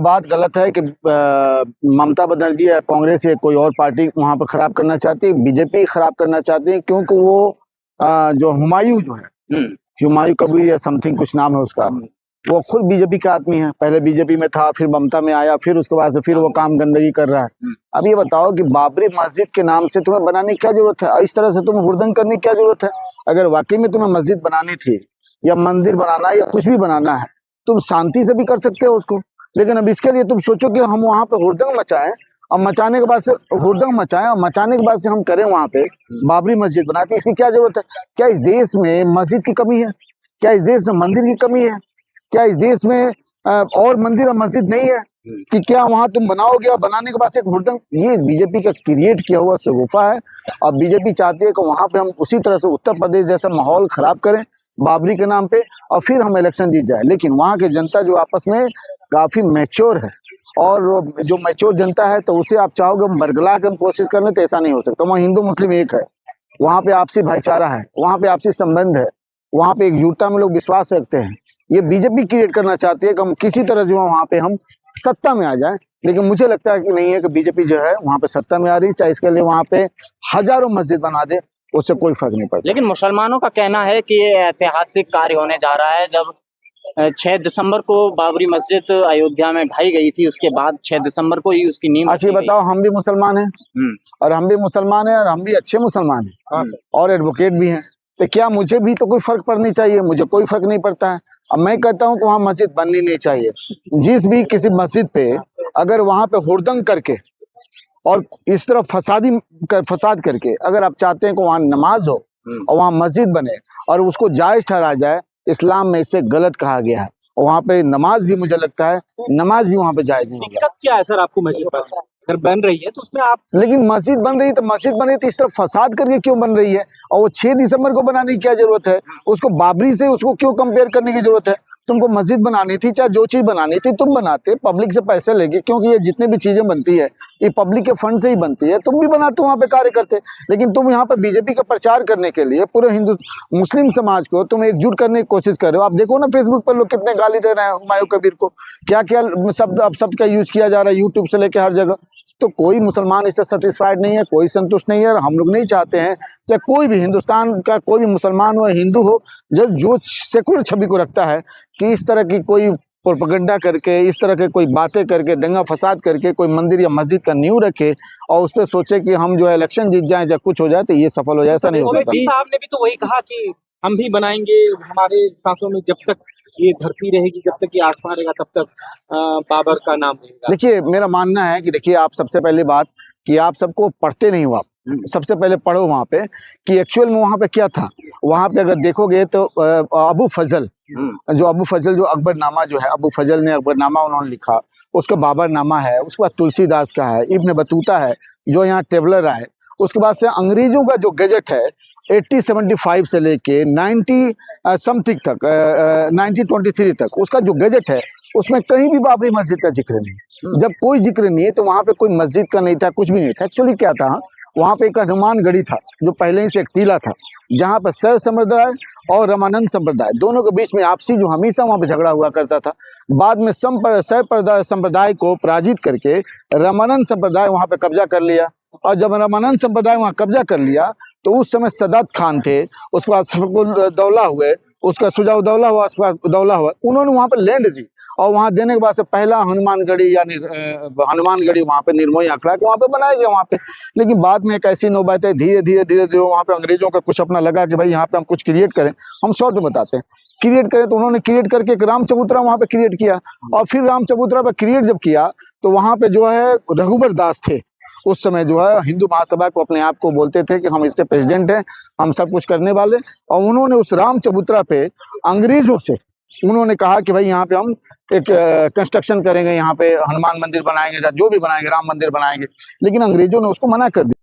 बात गलत है कि ममता बनर्जी या कांग्रेस या कोई और पार्टी वहां पर खराब करना चाहती है, बीजेपी खराब करना चाहती है, क्योंकि वो जो हुमायूं जो है, हुमायूं कबीर या समथिंग कुछ नाम है उसका, वो खुद बीजेपी का आदमी है। पहले बीजेपी में था, फिर ममता में आया, फिर उसके बाद से फिर वो काम गंदगी कर रहा है। अब ये बताओ कि बाबरी मस्जिद के नाम से तुम्हें बनाने की क्या जरूरत है? इस तरह से तुम्हें हुड़दंग करने की क्या जरूरत है? अगर वाकई में तुम्हें मस्जिद बनानी थी या मंदिर बनाना या कुछ भी बनाना है, तुम शांति से भी कर सकते हो उसको। लेकिन अब इसके लिए तुम सोचो कि हम वहां पे हुड़दंग मचाएं और मचाने के बाद से हुड़दंग मचाएं और मचाने के बाद से हम करें वहां पे बाबरी मस्जिद बनाते, इसकी क्या जरूरत है? क्या इस देश में मस्जिद की कमी है? क्या इस देश में मंदिर की कमी है? क्या इस देश में और मंदिर और मस्जिद नहीं है कि क्या वहां तुम बनाओगे और बनाने के बाद से एक हुड़दंग? ये बीजेपी का क्रिएट किया हुआ शगुफा है। और बीजेपी चाहती है कि वहां पे हम उसी तरह से उत्तर प्रदेश जैसा माहौल खराब करें बाबरी के नाम पे और फिर हम इलेक्शन जीत जाए। लेकिन वहां की जनता जो आपस में काफी मैच्योर है, और जो मैच्योर जनता है तो उसे आप चाहोगे बरगला के हम कोशिश कर लें तो ऐसा नहीं हो सकता। वहाँ हिंदू मुस्लिम एक है, वहां पे आपसी भाईचारा है, वहां पे आपसी संबंध है, वहां पे एकजुटता में लोग विश्वास रखते हैं। ये बीजेपी क्रिएट करना चाहती है कि हम किसी तरह से वहां पे हम सत्ता में आ जाए, लेकिन मुझे लगता है कि नहीं है कि बीजेपी जो है वहां पे सत्ता में आ रही है, चाहे इसके लिए वहां पे हजारों मस्जिद बना दे, उससे कोई फर्क नहीं पड़ता। लेकिन मुसलमानों का कहना है कि ये ऐतिहासिक कार्य होने जा रहा है। जब 6 दिसंबर को बाबरी मस्जिद अयोध्या में ढाई गई थी, उसके बाद 6 दिसंबर को ही उसकी नींव। अच्छा बताओ, हम भी मुसलमान हैं और हम भी मुसलमान हैं और हम भी अच्छे मुसलमान हैं और एडवोकेट भी हैं, तो क्या मुझे भी तो कोई फर्क पड़नी चाहिए? मुझे कोई फर्क नहीं पड़ता है। अब मैं कहता हूं कि वहां मस्जिद बननी नहीं चाहिए। जिस भी किसी मस्जिद पे अगर वहां पे हुड़दंग करके और इस तरह फसाद करके अगर आप चाहते हैं कि वहां नमाज हो और वहां मस्जिद बने और उसको जायज ठहराया जाए, इस्लाम में इसे गलत कहा गया है। और वहां पे नमाज भी, मुझे लगता है नमाज भी वहां पे जायज नहीं होगा। दिक्कत क्या है सर आपको मस्जिद पर? अगर बन रही है तो उसमें आप, लेकिन मस्जिद बन रही है तो मस्जिद बन रही है तो इस तरह फसाद करके क्यों बन रही है? और वो 6 दिसंबर को बनाने की क्या जरूरत है? उसको बाबरी से उसको क्यों कंपेयर करने की जरूरत है? तुमको मस्जिद बनानी थी, चाहे जो चीज बनानी थी तुम बनाते, पब्लिक से पैसे लेके, क्योंकि ये जितने भी चीजें बनती है ये पब्लिक के फंड से ही बनती है, तुम भी बनाते वहां पे कार्य करते। लेकिन तुम यहाँ पे बीजेपी का प्रचार करने के लिए पूरे हिंदू मुस्लिम समाज को तुम एकजुट करने की कोशिश कर रहे हो। आप देखो ना फेसबुक पर लोग कितने गाली दे रहे हैं हुमायूं कबीर को, क्या क्या शब्द अब शब्द का यूज किया जा रहा है यूट्यूब से लेकर हर जगह। तो कोई मुसलमान इससे सेटिस्फाइड नहीं है, कोई संतुष्ट नहीं है, और हम लोग नहीं चाहते हैं चाहे कोई भी हिंदुस्तान का कोई भी मुसलमान हो हिंदू हो जो सेकुलर छवि को रखता है कि इस तरह की कोई प्रोपेगेंडा करके, इस तरह के कोई बातें करके, दंगा फसाद करके कोई मंदिर या मस्जिद का नींव रखे और उस पर सोचे कि हम जो है इलेक्शन जीत जाए या कुछ हो जाए तो ये सफल हो जाए, ऐसा नहीं हो सकता। साहब ने भी तो वही कहा कि हम भी बनाएंगे, हमारे सांसों में जब तक ये धरती रहेगी, जब तक ये आसमान रहेगा, तब तक बाबर का नाम रहेगा। देखिए मेरा मानना है कि देखिए, आप सबसे पहली बात कि आप सबको पढ़ते नहीं हो, आप सबसे पहले पढ़ो वहां पे कि एक्चुअल में वहां पे क्या था। वहां पे अगर देखोगे तो अबू फजल जो अकबरनामा जो है, अबू फजल ने अकबरनामा उन्होंने लिखा, उसका बाबरनामा है, उसके बाद तुलसीदास का है, इब्न बतूता है जो यहाँ टेबलर आए, उसके बाद से अंग्रेजों का जो गजट है 1875 से लेके 90 समथिंग तक 1923 तक उसका जो गजट है उसमें कहीं भी बाबरी मस्जिद का जिक्र नहीं। जब कोई जिक्र नहीं है तो वहां पे कोई मस्जिद का नहीं था, कुछ भी नहीं था। एक्चुअली क्या था, वहां पे एक हनुमानगढ़ी था जो पहले ही से एक टीला था, जहां पर शैव संप्रदाय और रामानंद संप्रदाय दोनों के बीच में आपसी जो हमेशा वहां पे झगड़ा हुआ करता था। बाद में शैव संप्रदाय को पराजित करके रामानंद संप्रदाय वहां पे कब्जा कर लिया, और जब रामानंद संप्रदाय वहां कब्जा कर लिया तो उस समय सदात खान थे, उसके बाद सफकुद्दौला हुए, उसका सुजाउद्दौला हुआ, उसके बाद उद्दौला हुआ, उन्होंने वहां पर लैंड दी और वहां देने के बाद से पहला हनुमानगढ़ी यानी हनुमानगढ़ी वहां पे निर्मोही आंकड़ा वहां पे बनाया गया वहां पे। लेकिन बाद में एक ऐसी नौबत है, धीरे धीरे वहां पे अंग्रेजों का कुछ अपना लगा कि भाई यहाँ पे हम कुछ क्रिएट करें। हम शॉर्ट में बताते हैं, क्रिएट करें तो उन्होंने क्रिएट करके एक राम चबूतरा वहां पे क्रिएट किया, और फिर राम चबूतरा पे क्रिएट जब किया तो वहां पे जो है रघुबर दास थे, उस समय जो है हिंदू महासभा को अपने आप को बोलते थे कि हम इसके प्रेसिडेंट हैं, हम सब कुछ करने वाले, और उन्होंने उस राम चबूतरा पे अंग्रेजों से उन्होंने कहा कि भाई यहाँ पे हम एक कंस्ट्रक्शन करेंगे, यहाँ पे हनुमान मंदिर बनाएंगे, जो भी बनाएंगे, राम मंदिर बनाएंगे, लेकिन अंग्रेजों ने उसको मना कर दिया।